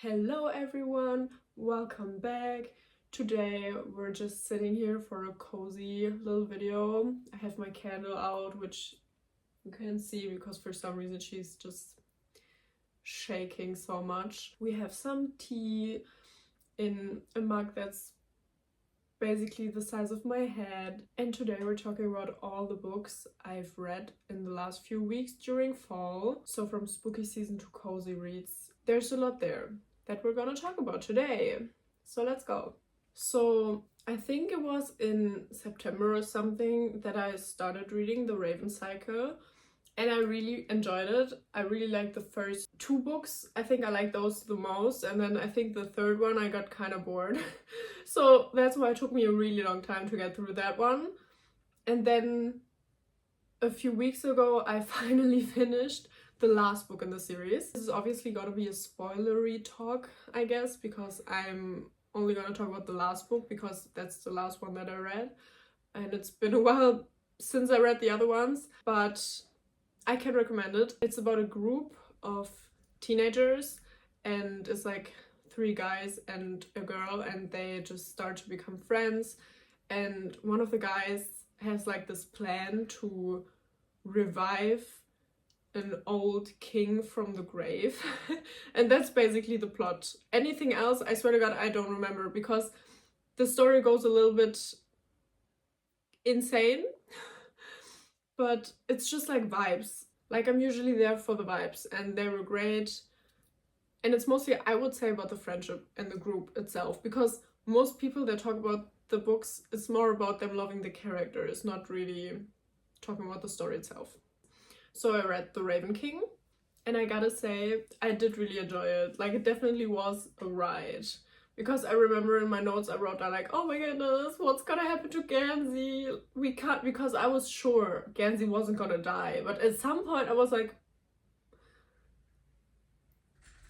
Hello everyone, welcome back. Today we're just sitting here for a cozy little video. I have my candle out, which you can't see because for some reason she's just shaking so much. We have some tea in a mug that's basically the size of my head. And today we're talking about all the books I've read in the last few weeks during fall. So from spooky season to cozy reads, there's a lot there that we're gonna talk about today. So let's go. So I think it was in September or something that I started reading The Raven Cycle, and I really enjoyed it. I really liked the first two books. I think I liked those the most, and then I think the third one I got kind of bored. So that's why it took me a really long time to get through that one. And then a few weeks ago I finally finished the last book in the series. This is obviously gonna be a spoilery talk, I guess, because I'm only gonna talk about the last book because that's the last one that I read. And it's been a while since I read the other ones, but I can recommend it. It's about a group of teenagers, and it's like 3 guys and a girl, and they just start to become friends. And one of the guys has like this plan to revive an old king from the grave. And that's basically the plot. Anything else, I swear to God, I don't remember because the story goes a little bit insane. But it's just like vibes. Like, I'm usually there for the vibes, and they were great. And it's mostly, I would say, about the friendship and the group itself, because most people that talk about the books, it's more about them loving the characters, not really talking about the story itself. So I read The Raven King, and I gotta say, I did really enjoy it. Like, it definitely was a ride. Because I remember in my notes I wrote down like, oh my goodness, what's gonna happen to Gansey? We can't, because I was sure Gansey wasn't gonna die. But at some point I was like,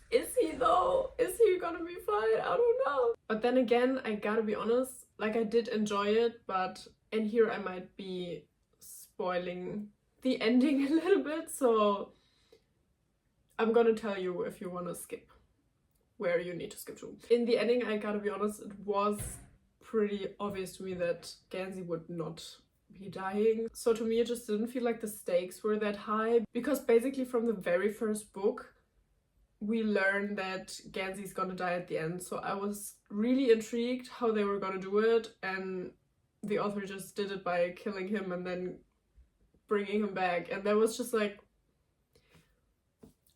is he though? Is he gonna be fine? I don't know. But then again, I gotta be honest, like I did enjoy it, but, and here I might be spoiling the ending a little bit, so I'm gonna tell you if you wanna skip where you need to skip to. In the ending, I gotta be honest, it was pretty obvious to me that Gansey would not be dying. So to me, it just didn't feel like the stakes were that high, because basically from the very first book, we learned that Gansey's gonna die at the end. So I was really intrigued how they were gonna do it, and the author just did it by killing him and then bringing him back. And that was just like,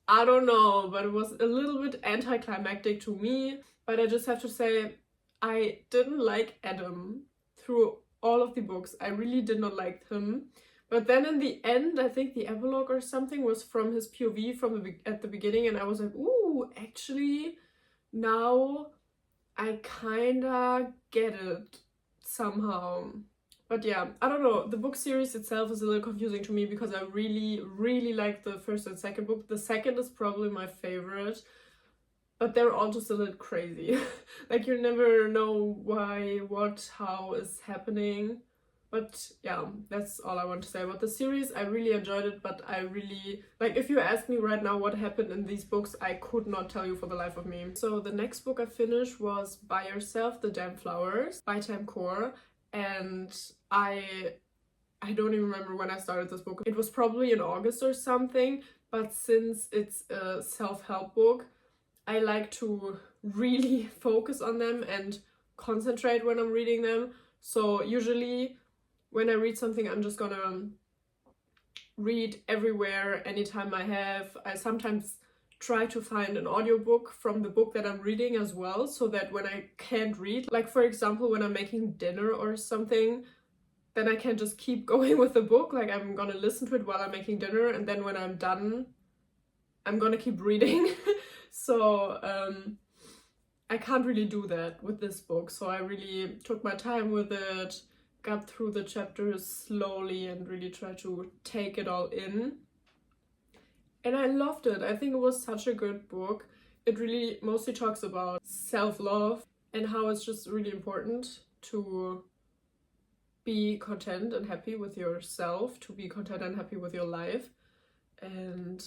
I don't know, but it was a little bit anticlimactic to me. But I just have to say, I didn't like Adam through all of the books. I really did not like him. But then in the end, I think the epilogue or something was from his POV from at the beginning, and I was like, ooh, actually, now I kinda get it somehow. But yeah, I don't know, the book series itself is a little confusing to me because I really like the first and second book. The second is probably my favorite, but they're all just a little crazy. Like, you never know why, what, how is happening. But yeah, that's all I want to say about the series. I really enjoyed it, but I really, like, if you ask me right now what happened in these books, I could not tell you for the life of me. So the next book I finished was By Yourself, The Damn Flowers by Tam Core. And I don't even remember when I started this book. It was probably in August or something, but since it's a self-help book, I like to really focus on them and concentrate when I'm reading them. So usually when I read something, I'm just gonna read everywhere, anytime I have. I sometimes try to find an audiobook from the book that I'm reading as well, so that when I can't read, like for example when I'm making dinner or something, then I can just keep going with the book. Like, I'm gonna listen to it while I'm making dinner, and then when I'm done, I'm gonna keep reading. So I can't really do that with this book, so I really took my time with it, got through the chapters slowly and really tried to take it all in. And I loved it. I think it was such a good book. It really mostly talks about self-love and how it's just really important to be content and happy with yourself, to be content and happy with your life. And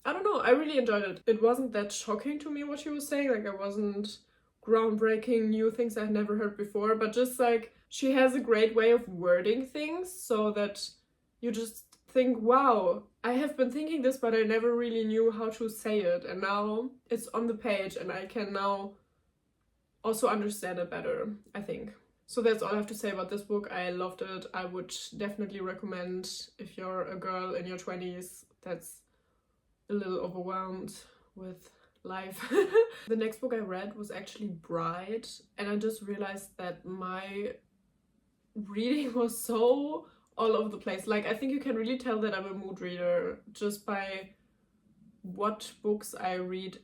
I don't know, I really enjoyed it. It wasn't that shocking to me what she was saying, like it wasn't groundbreaking new things I'd never heard before, but just like she has a great way of wording things so that you just think, wow, I have been thinking this, but I never really knew how to say it, and now it's on the page and I can now also understand it better, I think. So that's all I have to say about this book. I loved it. I would definitely recommend if you're a girl in your 20s that's a little overwhelmed with life. The next book I read was actually Bride, and I just realized that my reading was so all over the place. Like, I think you can really tell that I'm a mood reader just by what books I read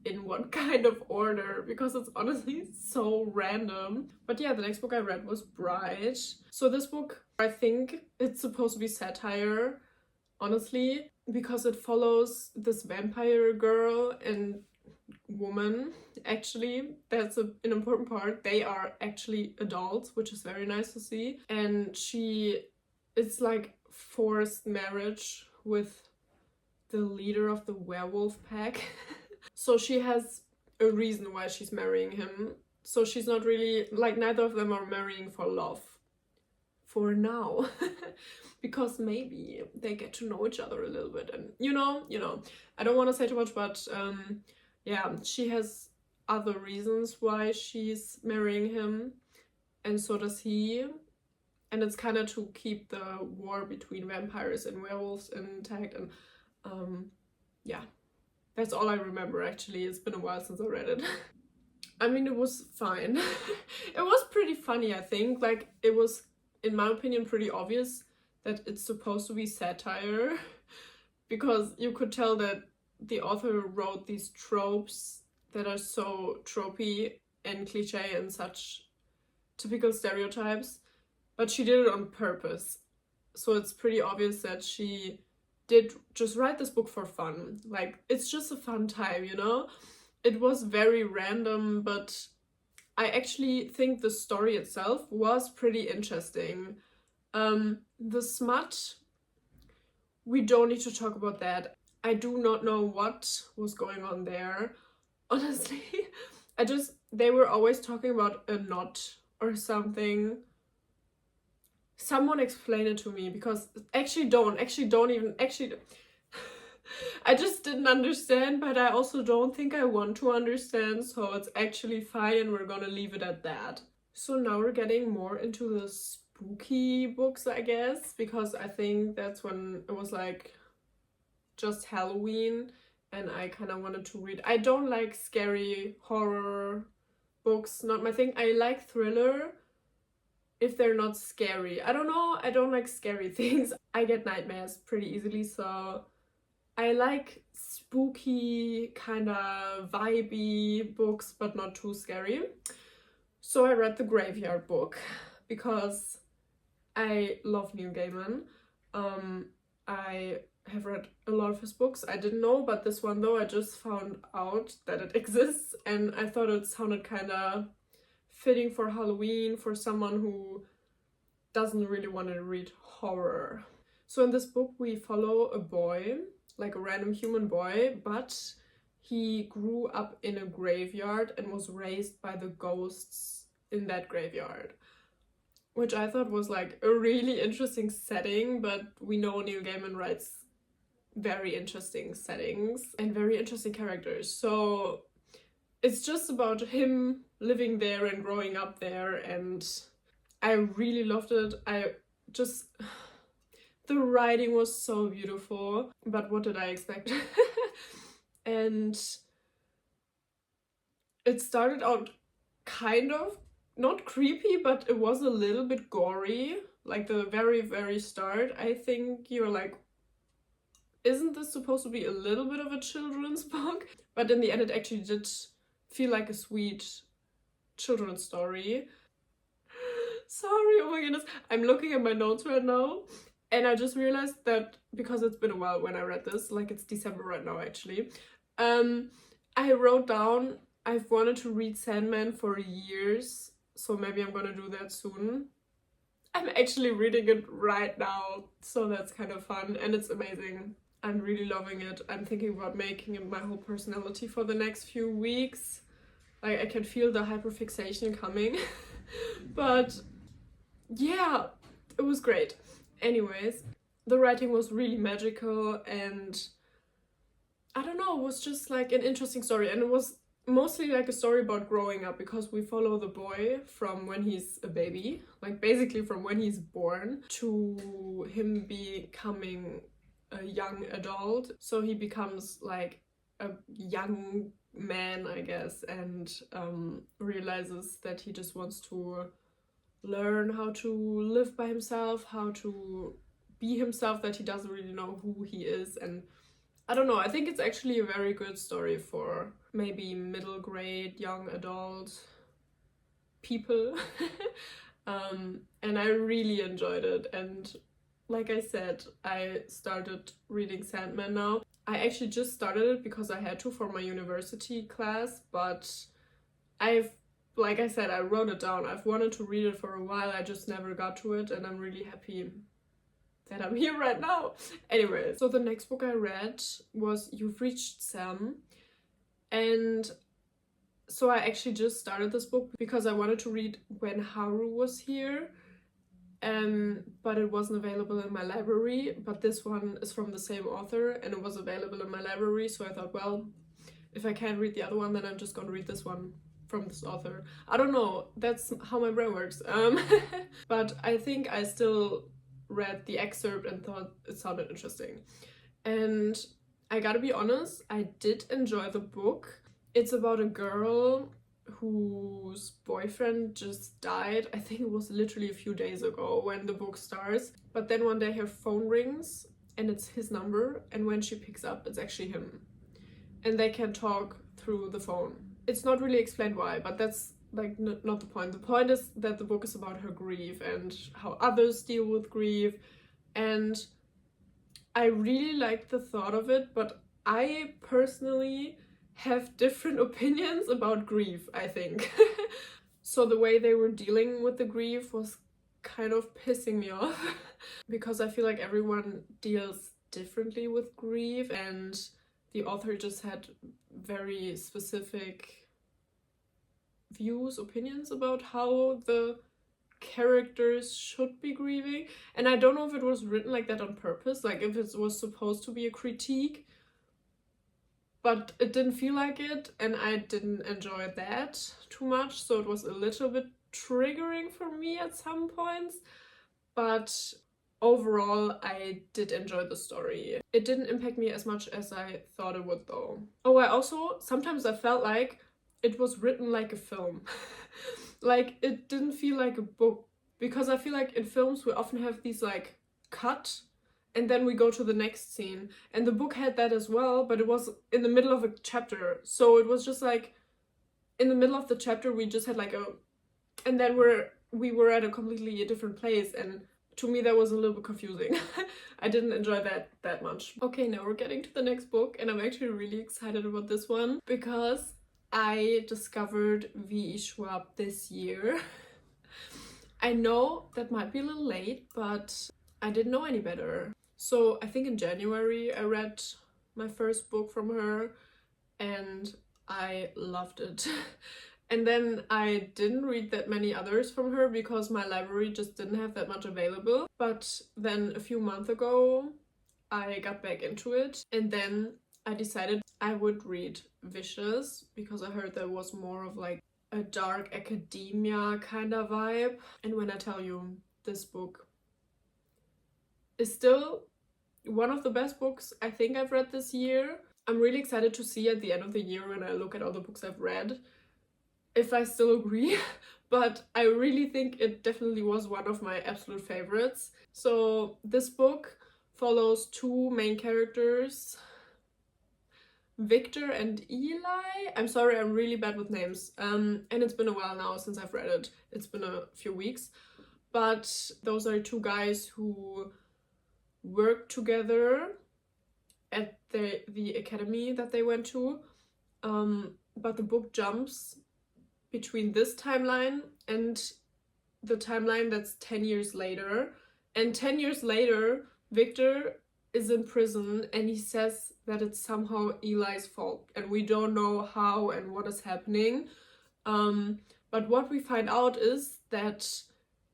in what kind of order, because it's honestly so random. But yeah, the next book I read was Bride. So this book, I think it's supposed to be satire, honestly, because it follows this vampire girl and woman. Actually, that's an important part. They are actually adults, which is very nice to see. And it's like forced marriage with the leader of the werewolf pack. So she has a reason why she's marrying him. So she's not really, like, neither of them are marrying for love. For now. Because maybe they get to know each other a little bit. And you know, I don't want to say too much, but yeah, she has other reasons why she's marrying him. And so does he. And it's kind of to keep the war between vampires and werewolves intact. And yeah. That's all I remember, actually. It's been a while since I read it. I mean, it was fine. It was pretty funny, I think. Like, it was, in my opinion, pretty obvious that it's supposed to be satire. Because you could tell that the author wrote these tropes that are so tropey and cliche and such typical stereotypes. But she did it on purpose. So it's pretty obvious that she did just write this book for fun. Like, it's just a fun time, you know? It was very random, but I actually think the story itself was pretty interesting. The smut, we don't need to talk about that. I do not know what was going on there, honestly. They were always talking about a knot or something. Someone explain it to me, because I just didn't understand, but I also don't think I want to understand, so it's actually fine and we're gonna leave it at that. So now we're getting more into the spooky books, I guess, because I think that's when it was like just Halloween and I kind of wanted to read. I don't like scary horror books, not my thing. I like thriller if they're not scary. I don't know, I don't like scary things. I get nightmares pretty easily, so I like spooky, kind of vibey books, but not too scary. So I read The Graveyard Book because I love Neil Gaiman. I have read a lot of his books. I didn't know about this one though. I just found out that it exists and I thought it sounded kind of fitting for Halloween for someone who doesn't really want to read horror. So in this book we follow a boy, like a random human boy, but he grew up in a graveyard and was raised by the ghosts in that graveyard, which I thought was like a really interesting setting. But we know Neil Gaiman writes very interesting settings and very interesting characters, so it's just about him living there and growing up there, and I really loved it. The writing was so beautiful, but what did I expect? And it started out kind of not creepy, but it was a little bit gory. Like the very, very start, I think you're like, isn't this supposed to be a little bit of a children's book? But in the end, it actually did feel like a sweet children's story. Sorry, oh my goodness. I'm looking at my notes right now, and I just realized that because it's been a while when I read this, like it's December right now actually, I wrote down I've wanted to read Sandman for years, so maybe I'm gonna do that soon. I'm actually reading it right now, so that's kind of fun and it's amazing. I'm really loving it. I'm thinking about making it my whole personality for the next few weeks. Like, I can feel the hyperfixation coming. But yeah, it was great. Anyways, the writing was really magical, and I don't know, it was just like an interesting story, and it was mostly like a story about growing up, because we follow the boy from when he's a baby, like basically from when he's born to him becoming a young adult. So he becomes like a young man, I guess, and realizes that he just wants to learn how to live by himself, how to be himself, that he doesn't really know who he is. And I don't know, I think it's actually a very good story for maybe middle grade, young adult people. And I really enjoyed it. And like I said, I started reading Sandman now. I actually just started it because I had to for my university class, but like I said, I wrote it down. I've wanted to read it for a while, I just never got to it, and I'm really happy that I'm here right now. Anyway, so the next book I read was You've Reached Sam. And so I actually just started this book because I wanted to read When Haru Was Here. But it wasn't available in my library. But this one is from the same author and it was available in my library. So I thought, well, if I can't read the other one, then I'm just gonna read this one from this author. I don't know, that's how my brain works. But I think I still read the excerpt and thought it sounded interesting. And I gotta be honest, I did enjoy the book. It's about a girl whose boyfriend just died. I think it was literally a few days ago when the book starts. But then one day her phone rings and it's his number, and when she picks up, it's actually him. And they can talk through the phone. It's not really explained why, but that's like not the point. The point is that the book is about her grief and how others deal with grief. And I really liked the thought of it, but I personally have different opinions about grief, I think. So the way they were dealing with the grief was kind of pissing me off because I feel like everyone deals differently with grief, and the author just had very specific views, opinions about how the characters should be grieving. And I don't know if it was written like that on purpose, like if it was supposed to be a critique, but it didn't feel like it, and I didn't enjoy that too much, so it was a little bit triggering for me at some points. But overall, I did enjoy the story. It didn't impact me as much as I thought it would though. Oh, sometimes I felt like it was written like a film. Like, it didn't feel like a book, because I feel like in films we often have these like cut and then we go to the next scene, and the book had that as well, but it was in the middle of a chapter, so it was just like in the middle of the chapter we just had like a, and then we were at a completely different place, and to me that was a little bit confusing. I didn't enjoy that much. Okay, now we're getting to the next book, and I'm actually really excited about this one because I discovered V.E. Schwab this year. I know that might be a little late, but I didn't know any better. So I think in January I read my first book from her and I loved it. And then I didn't read that many others from her because my library just didn't have that much available. But then a few months ago I got back into it, and then I decided I would read Vicious because I heard there was more of like a dark academia kind of vibe. And when I tell you, this book is still one of the best books I think I've read this year. I'm really excited to see at the end of the year, when I look at all the books I've read, if I still agree. But I really think it definitely was one of my absolute favorites. So this book follows two main characters, Victor and Eli. I'm sorry, I'm really bad with names. And it's been a while now since I've read it. It's been a few weeks. But those are two guys who work together at the academy that they went to. But the book jumps between this timeline and the timeline that's 10 years later. And 10 years later, Victor is in prison, and he says that it's somehow Eli's fault, and we don't know how and what is happening. But what we find out is that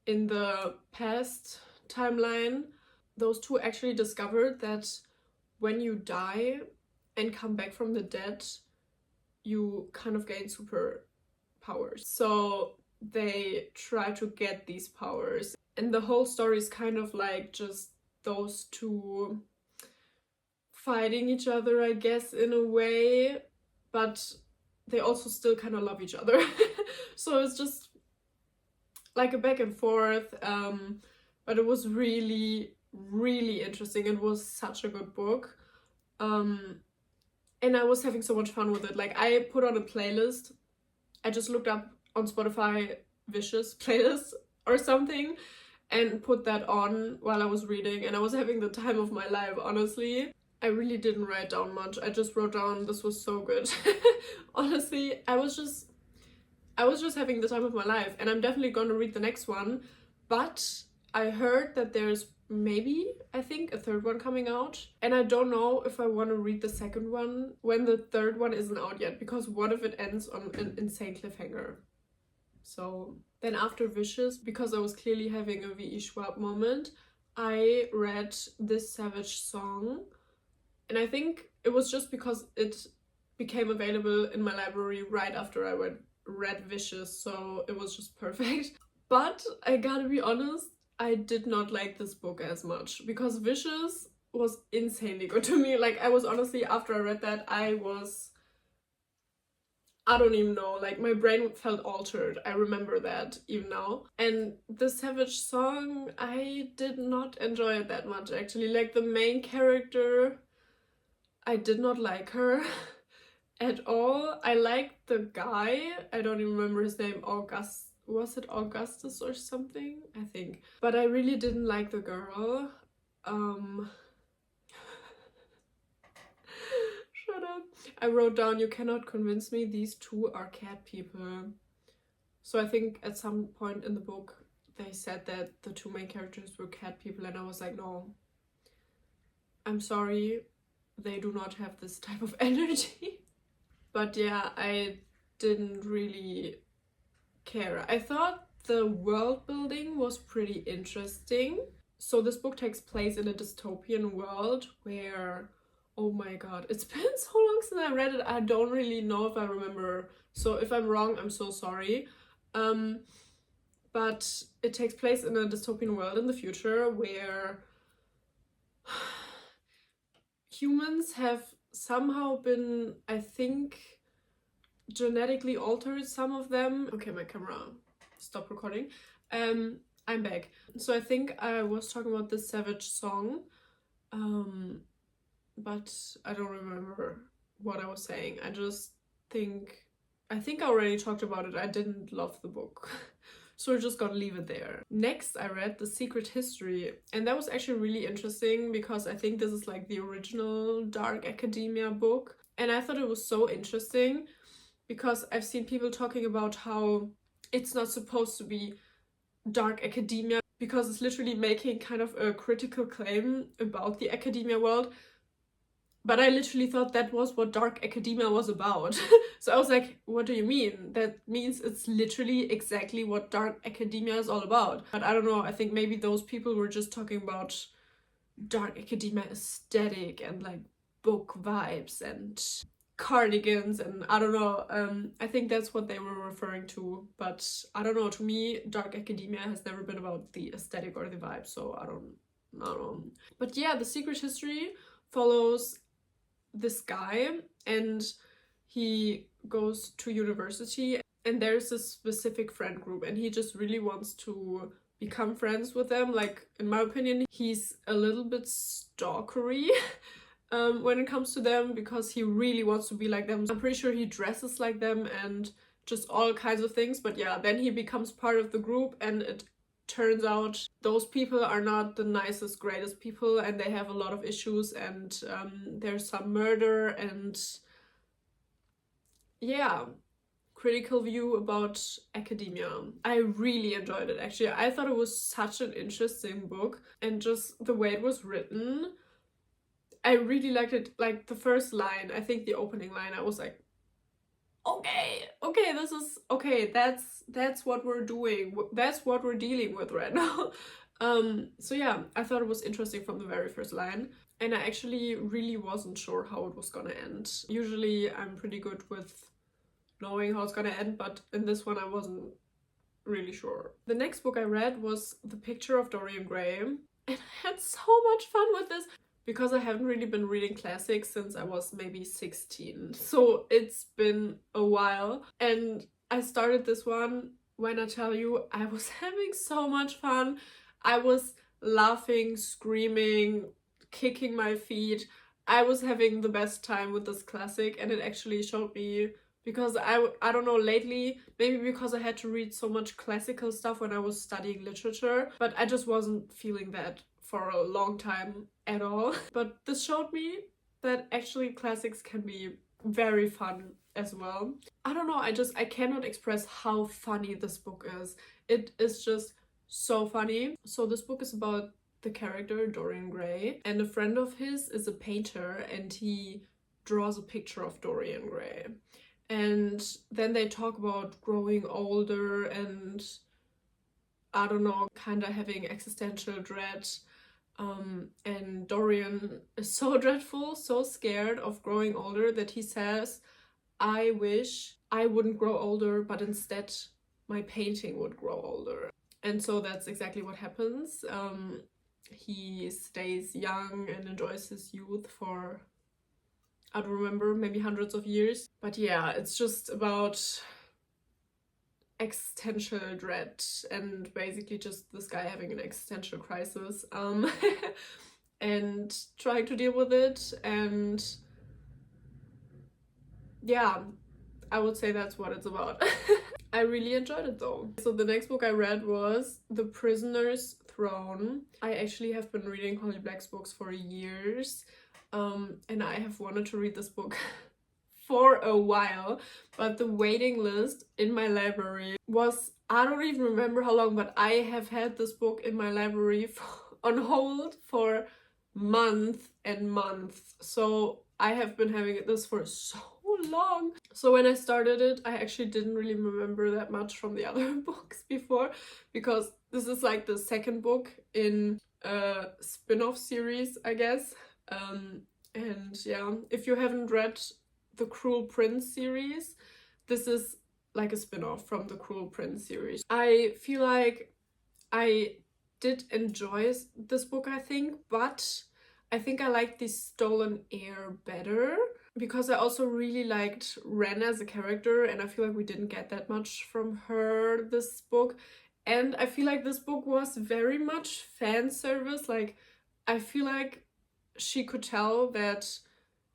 in the past timeline, those two actually discovered that when you die and come back from the dead, you kind of gain superpowers. So they try to get these powers. And the whole story is kind of like just those two fighting each other, I guess, in a way. But they also still kind of love each other. So it's just like a back and forth. But it was really, really interesting. It was such a good book. And I was having so much fun with it. Like, I put on a playlist. I just looked up on Spotify Vicious playlist or something and put that on while I was reading, and I was having the time of my life, honestly. I really didn't write down much. I just wrote down, this was so good. Honestly, I was just having the time of my life, and I'm definitely going to read the next one. But I heard that there's maybe, I think, a third one coming out, and I don't know if I want to read the second one when the third one isn't out yet, because what if it ends on an insane cliffhanger? So then after Vicious, because I was clearly having a V.E. Schwab moment, I read This Savage Song, and I think it was just because it became available in my library right after I read Vicious, so it was just perfect. But I gotta be honest, I did not like this book as much, because Vicious was insanely good to me. Like, I was honestly, after I read that, I don't even know, like, my brain felt altered. I remember that even now. And The Savage Song, I did not enjoy it that much, actually. Like, the main character, I did not like her at all. I liked the guy. I don't even remember his name. Was it Augustus or something? I think. But I really didn't like the girl. Shut up. I wrote down, you cannot convince me these two are cat people. So I think at some point in the book they said that the two main characters were cat people, and I was like, no, I'm sorry, they do not have this type of energy. But yeah, I didn't really care. I thought the world building was pretty interesting. So this book takes place in a dystopian world where, oh my god, it's been so long since I read it, I don't really know if I remember. So if I'm wrong, I'm so sorry. But it takes place in a dystopian world in the future where humans have somehow been, I think, genetically altered, some of them. Okay, my camera stopped recording. I'm back. So I think I was talking about This Savage Song, but I don't remember what I was saying. I think I already talked about it. I didn't love the book. So we're just gonna leave it there. Next, I read The Secret History, and that was actually really interesting because I think this is like the original dark academia book, and I thought it was so interesting because I've seen people talking about how it's not supposed to be dark academia because it's literally making kind of a critical claim about the academia world. But I literally thought that was what dark academia was about. So I was like, what do you mean? That means it's literally exactly what dark academia is all about. But I don't know, I think maybe those people were just talking about dark academia aesthetic and like book vibes and cardigans, and I don't know, I think that's what they were referring to. But I don't know, to me dark academia has never been about the aesthetic or the vibe, so I don't know. But yeah, The Secret History follows this guy, and he goes to university, and there's a specific friend group, and he just really wants to become friends with them. Like, in my opinion, he's a little bit stalkery when it comes to them, because he really wants to be like them. I'm pretty sure he dresses like them and just all kinds of things. But yeah, then he becomes part of the group, and it turns out those people are not the nicest, greatest people, and they have a lot of issues, and there's some murder, and yeah, critical view about academia. I really enjoyed it, actually. I thought it was such an interesting book, and just the way it was written, I really liked it. Like the first line, I think the opening line, I was like, okay, this is okay. That's what we're doing. That's what we're dealing with right now. So yeah, I thought it was interesting from the very first line. And I actually really wasn't sure how it was gonna end. Usually I'm pretty good with knowing how it's gonna end, but in this one I wasn't really sure. The next book I read was The Picture of Dorian Gray, and I had so much fun with this because I haven't really been reading classics since I was maybe 16. So it's been a while, and I started this one. When I tell you, I was having so much fun. I was laughing, screaming, kicking my feet. I was having the best time with this classic, and it actually showed me, because I don't know, lately, maybe because I had to read so much classical stuff when I was studying literature, but I just wasn't feeling that for a long time at all. But this showed me that actually classics can be very fun as well. I don't know, I cannot express how funny this book is. It is just so funny. So this book is about the character Dorian Gray, and a friend of his is a painter, and he draws a picture of Dorian Gray. And then they talk about growing older and, I don't know, kind of having existential dread. And Dorian is so dreadful, so scared of growing older that he says, I wish I wouldn't grow older, but instead my painting would grow older. And so that's exactly what happens. He stays young and enjoys his youth for, I don't remember, maybe hundreds of years. But yeah, it's just about existential dread and basically just this guy having an existential crisis and trying to deal with it. And yeah, I would say that's what it's about. I really enjoyed it though. So the next book I read was The Prisoner's Throne. I actually have been reading Holly Black's books for years, and I have wanted to read this book for a while, but the waiting list in my library was, I don't even remember how long, but I have had this book in my library on hold for months and months. So I have been having this for so long. So when I started it, I actually didn't really remember that much from the other books before, because this is like the second book in a spin-off series, I guess. And yeah, if you haven't read the Cruel Prince series, this is like a spin-off from the Cruel Prince series. I feel like I did enjoy this book, I think, but I think I liked the Stolen Heir better, because I also really liked Ren as a character, and I feel like we didn't get that much from her this book. And I feel like this book was very much fan service. Like, I feel like she could tell that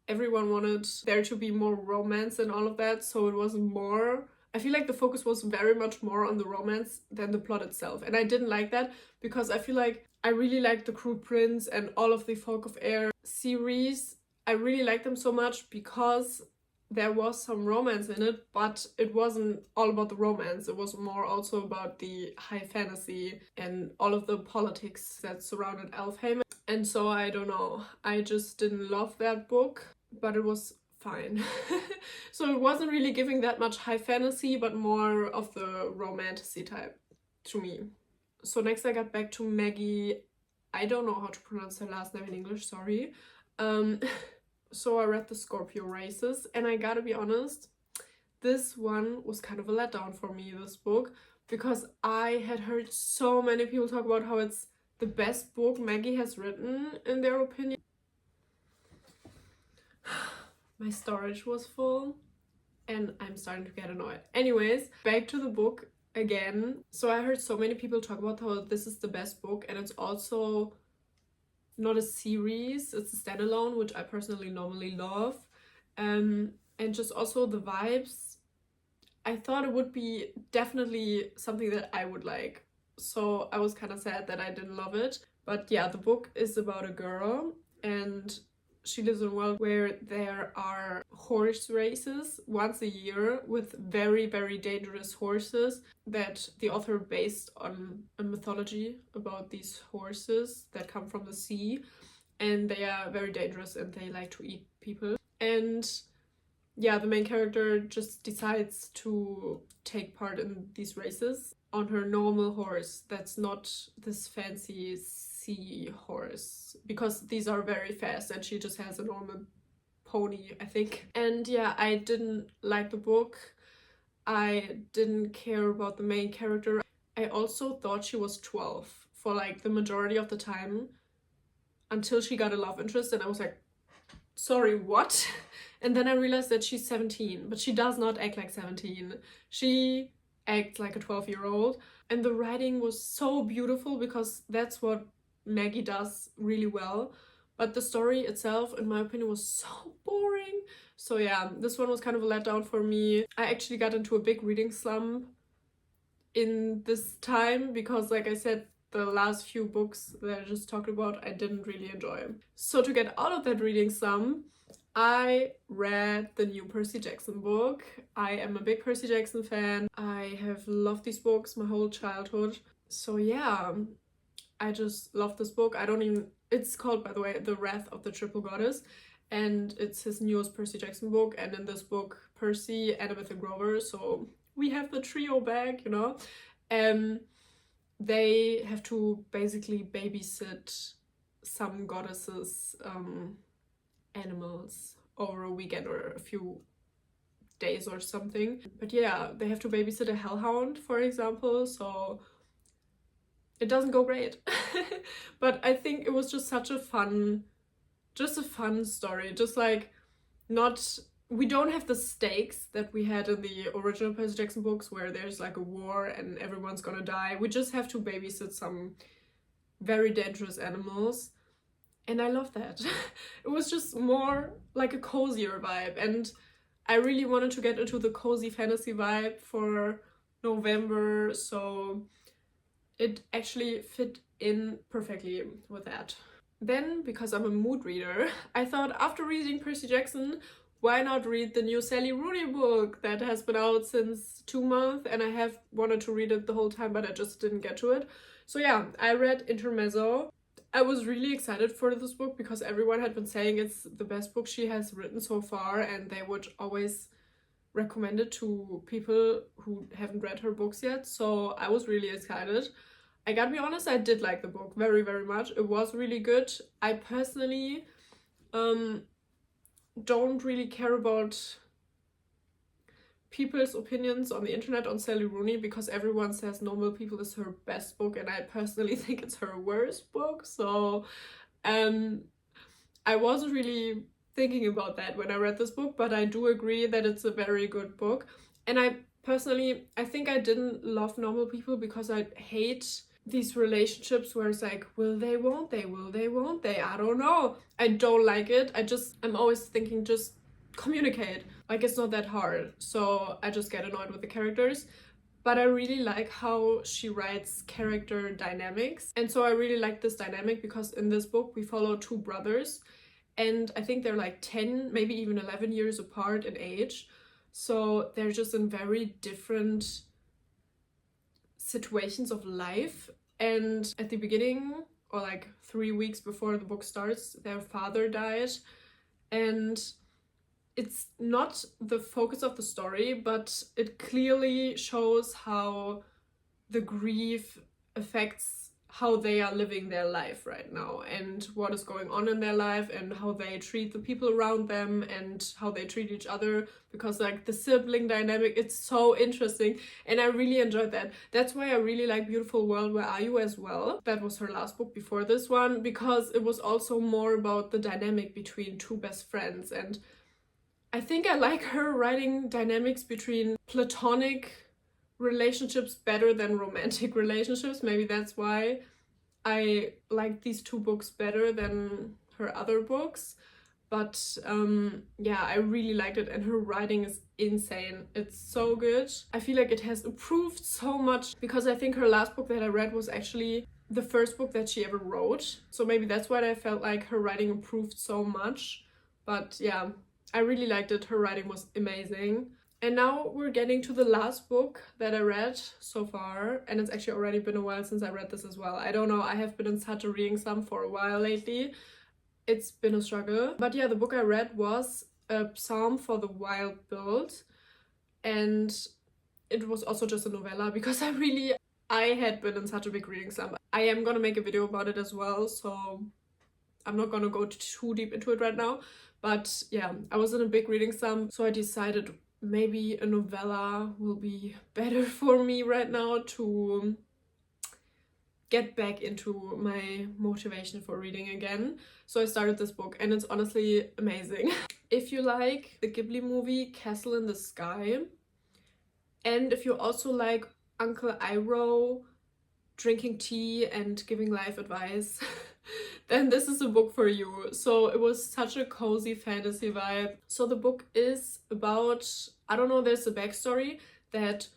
everyone wanted there to be more romance and all of that, so it was more, I feel like the focus was very much more on the romance than the plot itself. And I didn't like that, because I feel like I really liked the Cruel Prince and all of the Folk of Air series. I really liked them so much because there was some romance in it, but it wasn't all about the romance. It was more also about the high fantasy and all of the politics that surrounded Elfhame. And so I don't know, I just didn't love that book, but it was fine. So it wasn't really giving that much high fantasy, but more of the romantasy type to me. So next I got back to Maggie. I don't know how to pronounce her last name in English, sorry. So I read the Scorpio Races, and I gotta be honest, this one was kind of a letdown for me, this book, because I had heard so many people talk about how it's the best book Maggie has written, in their opinion. My storage was full, and I'm starting to get annoyed. Anyways, back to the book again. So I heard so many people talk about how this is the best book, and it's also not a series, it's a standalone, which I personally normally love. And just also the vibes, I thought it would be definitely something that I would like. So I was kind of sad that I didn't love it. But yeah, the book is about a girl, and she lives in a world where there are horse races once a year with very, very dangerous horses that the author based on a mythology about these horses that come from the sea. and they are very dangerous and they like to eat people. And yeah, the main character just decides to take part in these races on her normal horse that's not this fancy sea horse, because these are very fast and she just has a normal pony, I think. And yeah, I didn't like the book. I didn't care about the main character. I also thought she was 12 for like the majority of the time until she got a love interest, and I was like, sorry, what? And then I realized that she's 17, but she does not act like 17. She acts like a 12-year-old. And the writing was so beautiful because that's what Maggie does really well. But the story itself, in my opinion, was so boring. So yeah, this one was kind of a letdown for me. I actually got into a big reading slump in this time because, like I said, the last few books that I just talked about, I didn't really enjoy. So to get out of that reading slump, I read the new Percy Jackson book. I am a big Percy Jackson fan. I have loved these books my whole childhood. So yeah, I just love this book. It's called, by the way, The Wrath of the Triple Goddess, and it's his newest Percy Jackson book. And in this book, Percy, Annabeth, and Grover, so we have the trio back, you know. They have to basically babysit some goddesses' animals over a weekend or a few days or something. But yeah, they have to babysit a hellhound, for example, so it doesn't go great. But I think it was just such a fun story. Just like, we don't have the stakes that we had in the original Percy Jackson books where there's like a war and everyone's gonna die. We just have to babysit some very dangerous animals. And I love that. It was just more like a cozier vibe. And I really wanted to get into the cozy fantasy vibe for November. So it actually fit in perfectly with that. Then, because I'm a mood reader, I thought after reading Percy Jackson, why not read the new Sally Rooney book that has been out since 2 months, and I have wanted to read it the whole time, but I just didn't get to it. So yeah, I read Intermezzo. I was really excited for this book because everyone had been saying it's the best book she has written so far, and they would always recommend it to people who haven't read her books yet. So I was really excited. I gotta be honest, I did like the book very, very much. It was really good. I personally don't really care about people's opinions on the internet on Sally Rooney because everyone says Normal People is her best book, and I personally think it's her worst book. So I wasn't really thinking about that when I read this book, but I do agree that it's a very good book. And I think I didn't love Normal People because I hate these relationships where it's like, will they, won't they, will they, won't they, I don't know. I don't like it. I'm always thinking, just communicate. Like, it's not that hard. So I just get annoyed with the characters. But I really like how she writes character dynamics. And so I really like this dynamic because in this book we follow 2 brothers, and I think they're like 10, maybe even 11 years apart in age. So they're just in very different situations of life. And at the beginning, or like 3 weeks before the book starts, their father died, and it's not the focus of the story, but it clearly shows how the grief affects how they are living their life right now and what is going on in their life and how they treat the people around them and how they treat each other, because like the sibling dynamic, it's so interesting and I really enjoyed that. That's why I really like Beautiful World, Where Are You as well. That was her last book before this one, because it was also more about the dynamic between 2 best friends, and I think I like her writing dynamics between platonic relationships better than romantic relationships. Maybe that's why I like these 2 books better than her other books. But yeah, I really liked it, and her writing is insane. It's so good. I feel like it has improved so much because I think her last book that I read was actually the first book that she ever wrote. So maybe that's why I felt like her writing improved so much. But yeah, I really liked it. Her writing was amazing. And now we're getting to the last book that I read so far, and it's actually already been a while since I read this as well. I don't know, I have been in such a reading slump for a while lately. it's been a struggle. But yeah, the book I read was A Psalm for the Wild Build, and it was also just a novella because I had been in such a big reading slump. I am gonna make a video about it as well, so I'm not gonna go too deep into it right now. But yeah, I was in a big reading slump, so I decided maybe a novella will be better for me right now to get back into my motivation for reading again. So I started this book, and it's honestly amazing. If you like the Ghibli movie Castle in the Sky, and if you also like Uncle Iroh drinking tea and giving life advice, then this is a book for you. So it was such a cozy fantasy vibe. So the book is about, I don't know, there's a backstory that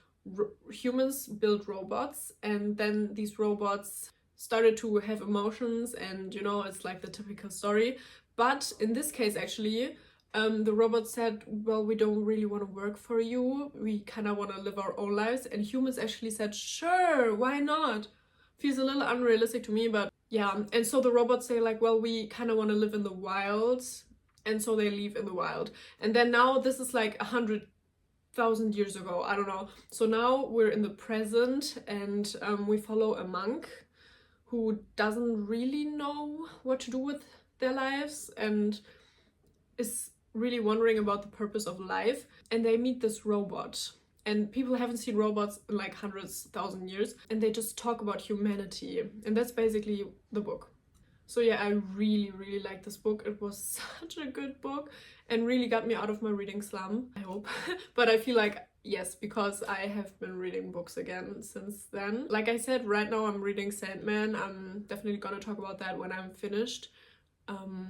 humans built robots, and then these robots started to have emotions, and you know, it's like the typical story. But in this case, actually, the robot said, well, we don't really want to work for you, we kind of want to live our own lives. And humans actually said, sure, why not? Feels a little unrealistic to me, but yeah. And so the robots say like, well, we kind of want to live in the wild, and so they live in the wild. And then now this is like 100,000 years ago, I don't know. So now we're in the present, and we follow a monk who doesn't really know what to do with their lives and is really wondering about the purpose of life. And they meet this robot, and people haven't seen robots in like hundreds, thousand years, and they just talk about humanity, and that's basically the book. So yeah, I really like this book. It was such a good book and really got me out of my reading slump, I hope. But I feel like, yes, because I have been reading books again since then. Like I said, right now I'm reading Sandman. I'm definitely gonna talk about that when I'm finished.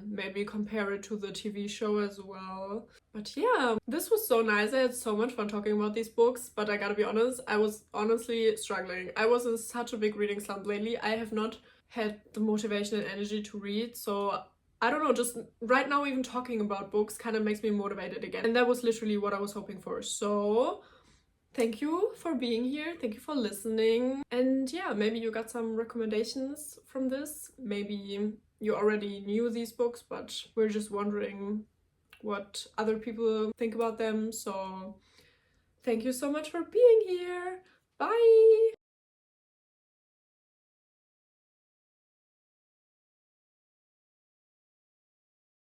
Maybe compare it to the TV show as well. But yeah, this was so nice. I had so much fun talking about these books, but I gotta be honest, I was honestly struggling. I was in such a big reading slump lately. I have not had the motivation and energy to read, so I don't know, just right now even talking about books kind of makes me motivated again, and that was literally what I was hoping for. So thank you for being here, thank you for listening, and yeah, maybe you got some recommendations from this. Maybe you already knew these books, but we're just wondering what other people think about them. So thank you so much for being here. Bye!